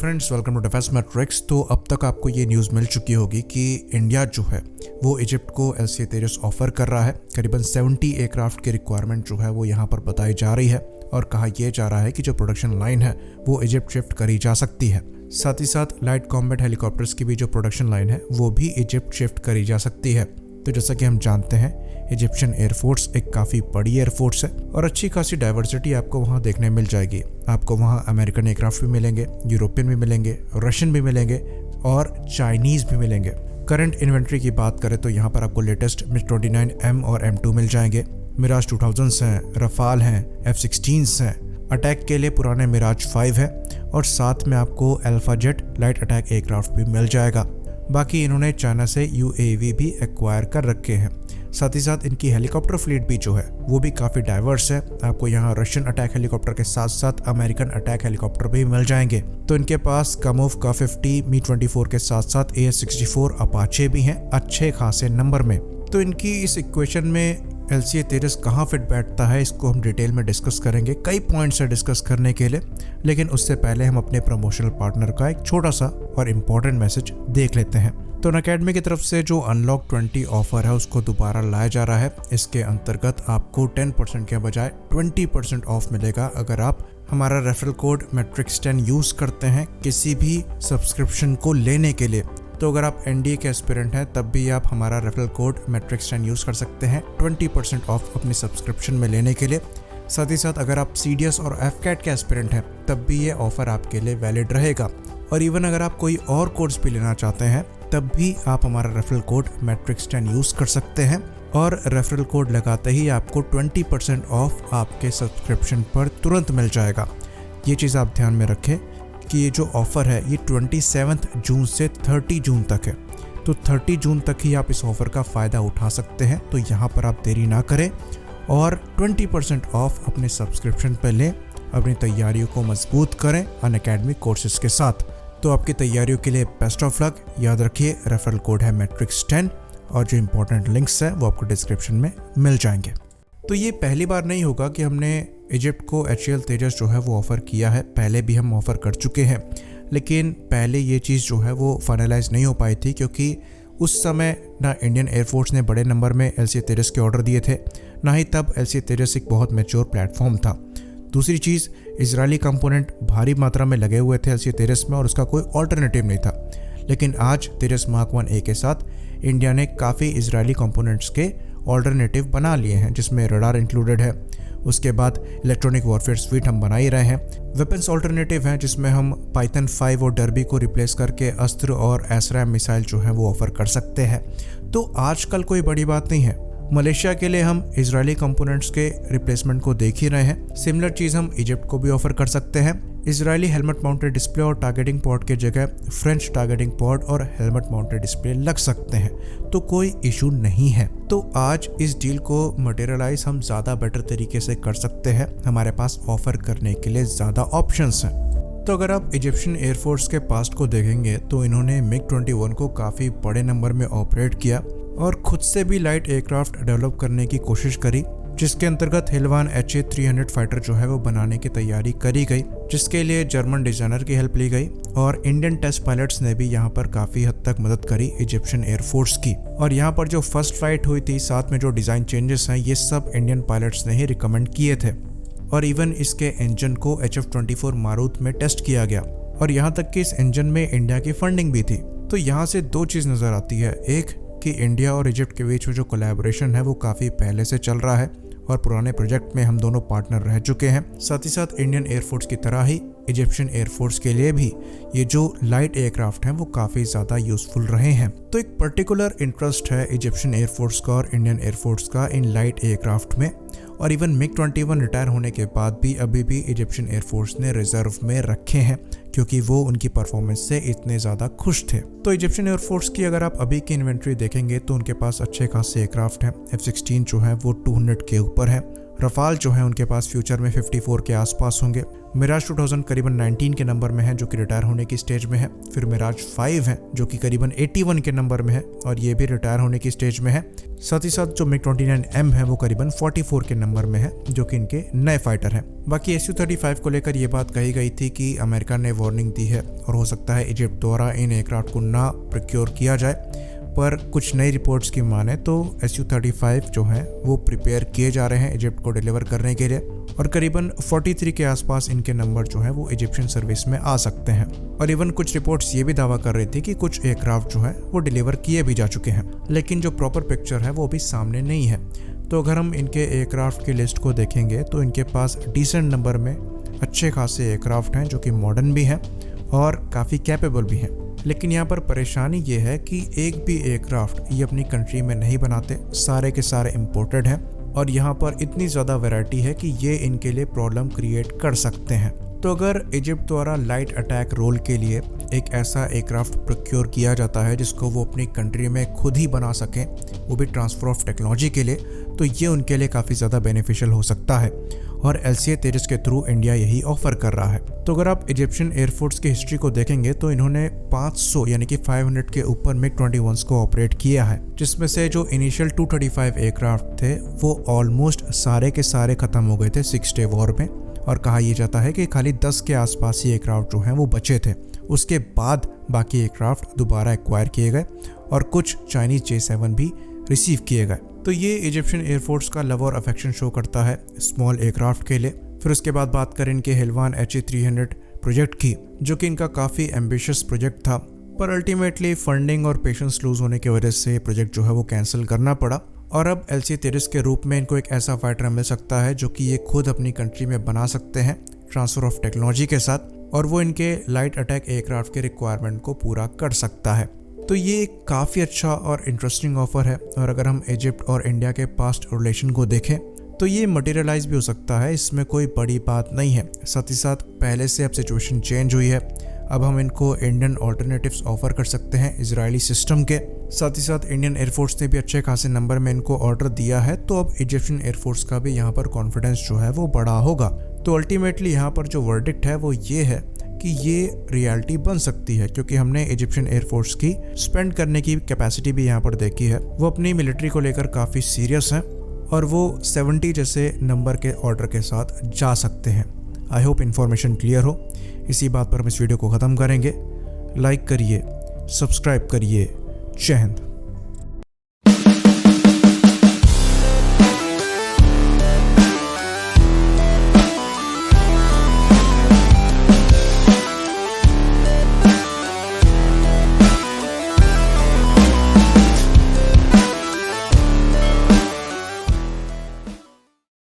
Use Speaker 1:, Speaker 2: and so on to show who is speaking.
Speaker 1: Friends, welcome to defence matrix. तो अब तक आपको ये न्यूज़ मिल चुकी होगी कि इंडिया जो है वो इजिप्ट को LCA तेजस ऑफर कर रहा है। करीबन 70 एयरक्राफ्ट की रिक्वायरमेंट जो है वो यहाँ पर बताई जा रही है और कहा यह जा रहा है कि जो प्रोडक्शन लाइन है वो इजिप्ट शिफ्ट करी जा सकती है। साथ ही साथ लाइट कॉम्बैट हेलीकॉप्टर्स की भी जो प्रोडक्शन लाइन है वो भी इजिप्ट शिफ्ट करी जा सकती है। तो जैसा कि हम जानते हैं, इजिप्शियन एयरफोर्स एक काफ़ी बड़ी एयरफोर्स है और अच्छी खासी डाइवर्सिटी आपको वहाँ देखने मिल जाएगी। आपको वहाँ अमेरिकन एयरक्राफ्ट भी मिलेंगे, यूरोपियन भी मिलेंगे, रशियन भी मिलेंगे और चाइनीज़ भी मिलेंगे। करंट इन्वेंट्री की बात करें तो यहाँ पर आपको लेटेस्ट MiG-29M और M2 मिल जाएंगे। मिराज 2000s हैं, रफाल हैं, F-16s हैं। अटैक के लिए पुराने मिराज 5 है और साथ में आपको alpha jet light attack aircraft भी मिल जाएगा। बाकी इन्होंने चाइना से UAV भी एक्वायर कर रखे हैं। साथ ही साथ इनकी हेलीकॉप्टर फ्लीट भी जो है वो भी काफ़ी डाइवर्स है। आपको यहाँ रशियन अटैक हेलीकॉप्टर के साथ साथ अमेरिकन अटैक हेलीकॉप्टर भी मिल जाएंगे। तो इनके पास कामोव Ka-50 Mi-24 के साथ साथ AH-64 अपाचे भी हैं अच्छे खासे नंबर में। तो इनकी इस इक्वेशन में LCA तेजस कहाँ फिट बैठता है, इसको हम डिटेल में डिस्कस करेंगे। कई पॉइंट्स है डिस्कस करने के लिए, लेकिन उससे पहले हम अपने प्रमोशनल पार्टनर का एक छोटा सा और इम्पोर्टेंट मैसेज देख लेते हैं। तो अनअकैडमी की तरफ से जो अनलॉक 20 ऑफर है उसको दोबारा लाया जा रहा है। इसके अंतर्गत आपको 10% के बजाय 20% ऑफ मिलेगा अगर आप हमारा रेफरल कोड मैट्रिक्स10 यूज़ करते हैं किसी भी सब्सक्रिप्शन को लेने के लिए। तो अगर आप NDA के एस्पिरेंट हैं तब भी आप हमारा रेफरल कोड मैट्रिक्स10 यूज़ कर सकते हैं 20% ऑफ अपनी सब्सक्रिप्शन में लेने के लिए। साथ ही साथ अगर आप CDS और FCAT के एस्पिरेंट हैं तब भी ये ऑफ़र आपके लिए वैलिड रहेगा। और इवन अगर आप कोई और कोर्स भी लेना चाहते हैं तब भी आप हमारा रेफरल कोड मैट्रिक्स10 यूज़ कर सकते हैं और रेफरल कोड लगाते ही आपको 20% ऑफ आपके सब्सक्रिप्शन पर तुरंत मिल जाएगा। ये चीज़ आप ध्यान में रखें कि ये जो ऑफ़र है ये 27 जून से 30 जून तक है। तो 30 जून तक ही आप इस ऑफ़र का फ़ायदा उठा सकते हैं। तो यहाँ पर आप देरी ना करें और 20% ऑफ अपने सब्सक्रिप्शन पर लें। अपनी तैयारियों को मजबूत करें अनअकैडमी कोर्सेज के साथ। तो आपकी तैयारियों के लिए बेस्ट ऑफ लक। याद रखिए रेफरल कोड है मैट्रिक्स10 और जो इंपॉर्टेंट लिंक्स हैं वो आपको डिस्क्रिप्शन में मिल जाएंगे। तो ये पहली बार नहीं होगा कि हमने इजिप्ट को HAL तेजस जो है वो ऑफ़र किया है। पहले भी हम ऑफ़र कर चुके हैं, लेकिन पहले ये चीज़ जो है वो फाइनलाइज नहीं हो पाई थी क्योंकि उस समय ना इंडियन एयरफोर्स ने बड़े नंबर में LCA तेजस के ऑर्डर दिए थे, ना ही तब LCA तेजस एक बहुत मैच्योर प्लेटफॉर्म था। दूसरी चीज़, इजरायली कंपोनेंट भारी मात्रा में लगे हुए थे LCA तेजस में और उसका कोई ऑल्टरनेटिव नहीं था। लेकिन आज तेजस मार्क 1A के साथ इंडिया ने काफ़ी इजरायली कंपोनेंट्स के ऑल्टरनेटिव बना लिए हैं, जिसमें रडार इंक्लूडेड है। उसके बाद इलेक्ट्रॉनिक वॉरफेयर स्वीट हम बना ही रहे हैं। वेपन्स ऑल्टरनेटिव हैं जिसमें हम पाइथन 5 और डर्बी को रिप्लेस करके अस्त्र और एसरैम मिसाइल जो है वो ऑफर कर सकते हैं। तो आजकल कोई बड़ी बात नहीं है। मलेशिया के लिए हम इजरायली कंपोनेंट्स के रिप्लेसमेंट को देख ही रहे हैं। सिमिलर चीज़ हम इजिप्ट को भी ऑफर कर सकते हैं। इजरायली हेलमेट माउंटेड डिस्प्ले और टारगेटिंग पॉड के जगह फ्रेंच टारगेटिंग पॉड और हेलमेट माउंटेड डिस्प्ले लग सकते हैं, तो कोई इशू नहीं है। तो आज इस डील को मटेरियलाइज हम ज़्यादा बेटर तरीके से कर सकते हैं। हमारे पास ऑफर करने के लिए ज़्यादा ऑप्शंस हैं। तो अगर आप इजिप्शियन एयरफोर्स के पास्ट को देखेंगे तो इन्होंने MiG-21 को काफ़ी बड़े नंबर में ऑपरेट किया और खुद से भी लाइट एयरक्राफ्ट डेवलप करने की कोशिश करी, जिसके अंतर्गत हिलवान HA-300 फाइटर जो है वो बनाने की तैयारी करी गई, जिसके लिए जर्मन डिज़ाइनर की हेल्प ली गई और इंडियन टेस्ट पायलट्स ने भी यहाँ पर काफ़ी हद तक मदद करी इजिप्शियन एयरफोर्स की। और यहाँ पर जो फर्स्ट फ्लाइट हुई थी, साथ में जो डिज़ाइन चेंजेस हैं, ये सब इंडियन पायलट्स ने ही रिकमेंड किए थे। और इवन इसके इंजन को HF-24 मारूत में टेस्ट किया गया और यहाँ तक कि इस इंजन में इंडिया की फंडिंग भी थी। तो यहाँ से दो चीज़ नज़र आती है। एक कि इंडिया और इजिप्ट के बीच में जो कोलैबोरेशन है वो काफ़ी पहले से चल रहा है और पुराने प्रोजेक्ट में हम दोनों पार्टनर रह चुके हैं। साथ ही साथ इंडियन एयरफोर्स की तरह ही इजिप्शियन एयरफोर्स के लिए भी ये जो लाइट एयरक्राफ्ट हैं वो काफ़ी ज़्यादा यूज़फुल रहे हैं। तो एक पर्टिकुलर इंटरेस्ट है इजिप्शियन एयरफोर्स का और इंडियन एयरफोर्स का इन लाइट एयरक्राफ्ट में। और इवन MiG-21 रिटायर होने के बाद भी अभी भी इजिप्शियन एयरफोर्स ने रिजर्व में रखे हैं क्योंकि वो उनकी परफॉर्मेंस से इतने ज़्यादा खुश थे। तो इजिप्शियन एयरफोर्स की अगर आप अभी की इन्वेंट्री देखेंगे तो उनके पास अच्छे खासे एयरक्राफ्ट हैं। F-16 जो है वो 200 के ऊपर है रफाल जो है उनके पास फ्यूचर में 54 के आसपास होंगे। मिराज 2000 करीबन 19 के नंबर में है जो कि रिटायर होने की स्टेज में है। फिर मिराज 5 है जो कि करीबन 81 के नंबर में है और ये भी रिटायर होने की स्टेज में है। साथ ही साथ जो MiG-29M है वो करीबन 44 के नंबर में है जो कि इनके नए फाइटर हैं। बाकी Su-35 को लेकर ये बात कही गई थी कि अमेरिका ने वार्निंग दी है और हो सकता है इजिप्ट द्वारा इन एयरक्राफ्ट को ना प्रोक्योर किया जाए, पर कुछ नई रिपोर्ट्स की माने तो Su-35 जो हैं वो प्रिपेयर किए जा रहे हैं इजिप्ट को डिलीवर करने के लिए और करीबन 43 के आसपास इनके नंबर जो है वो इजिप्शियन सर्विस में आ सकते हैं। और इवन कुछ रिपोर्ट्स ये भी दावा कर रही थी कि कुछ एयरक्राफ्ट जो है वो डिलीवर किए भी जा चुके हैं, लेकिन जो प्रॉपर पिक्चर है वो अभी सामने नहीं है। तो अगर हम इनके एयरक्राफ्ट की लिस्ट को देखेंगे तो इनके पास डिसेंट नंबर में अच्छे खासे एयरक्राफ्ट हैं जो कि मॉडर्न भी हैं और काफ़ी कैपेबल भी हैं। लेकिन यहाँ पर परेशानी ये है कि एक भी एयरक्राफ्ट ये अपनी कंट्री में नहीं बनाते, सारे के सारे इम्पोर्टेड हैं और यहाँ पर इतनी ज़्यादा वैरायटी है कि ये इनके लिए प्रॉब्लम क्रिएट कर सकते हैं। तो अगर इजिप्ट द्वारा लाइट अटैक रोल के लिए एक ऐसा एयरक्राफ्ट प्रोक्योर किया जाता है जिसको वो अपनी कंट्री में खुद ही बना सकें, वो भी ट्रांसफर ऑफ टेक्नोलॉजी के लिए, तो ये उनके लिए काफ़ी ज़्यादा बेनिफिशियल हो सकता है और LCA तेजस के थ्रू इंडिया यही ऑफर कर रहा है। तो अगर आप इजिप्शियन एयरफोर्स की हिस्ट्री को देखेंगे तो इन्होंने 500 यानी कि 500 के ऊपर MiG-21 को ऑपरेट किया है, जिसमें से जो इनिशियल 235 एयरक्राफ्ट थे वो ऑलमोस्ट सारे के सारे खत्म हो गए थे 6 डे वॉर में और कहा यह जाता है कि खाली 10 के आसपास ही एयरक्राफ्ट जो हैं वो बचे थे। उसके बाद बाकी एयरक्राफ्ट दोबारा एक्वायर किए गए और कुछ चाइनीज J-7 भी रिसीव किए गए। तो ये इजिप्शियन एयरफोर्स का लव और अफेक्शन शो करता है स्मॉल एयरक्राफ्ट के लिए। फिर उसके बाद बात करें इनके हिलवान HE-300 प्रोजेक्ट की, जो कि इनका काफ़ी एम्बिशियस प्रोजेक्ट था, पर अल्टीमेटली फंडिंग और पेशेंस लूज होने की वजह से प्रोजेक्ट जो है वो कैंसिल करना पड़ा और अब LCA तेजस के रूप में इनको एक ऐसा फाइटर मिल सकता है जो कि ये खुद अपनी कंट्री में बना सकते हैं ट्रांसफर ऑफ टेक्नोलॉजी के साथ, और वो इनके लाइट अटैक एयरक्राफ्ट के रिक्वायरमेंट को पूरा कर सकता है। तो ये एक काफ़ी अच्छा और इंटरेस्टिंग ऑफर है और अगर हम इजिप्ट और इंडिया के पास्ट रिलेशन को देखें तो ये मटेरियलाइज भी हो सकता है, इसमें कोई बड़ी बात नहीं है। साथ ही साथ पहले से अब सिचुएशन चेंज हुई है, अब हम इनको इंडियन ऑल्टरनेटिव्स ऑफर कर सकते हैं इजरायली सिस्टम के। साथ ही साथ इंडियन एयरफोर्स ने भी अच्छे खासे नंबर में इनको ऑर्डर दिया है, तो अब इजिप्शियन एयरफोर्स का भी यहाँ पर कॉन्फिडेंस जो है वो बड़ा होगा। तो अल्टीमेटली यहाँ पर जो वर्डिक्ट है वो ये है कि ये रियलिटी बन सकती है, क्योंकि हमने इजिप्शियन एयरफोर्स की स्पेंड करने की कैपेसिटी भी यहाँ पर देखी है। वो अपनी मिलिट्री को लेकर काफ़ी सीरियस हैं और वो 70 जैसे नंबर के ऑर्डर के साथ जा सकते हैं। आई होप इन्फॉर्मेशन क्लियर हो। इसी बात पर हम इस वीडियो को ख़त्म करेंगे। लाइक करिए, सब्सक्राइब करिए। जय हिंद।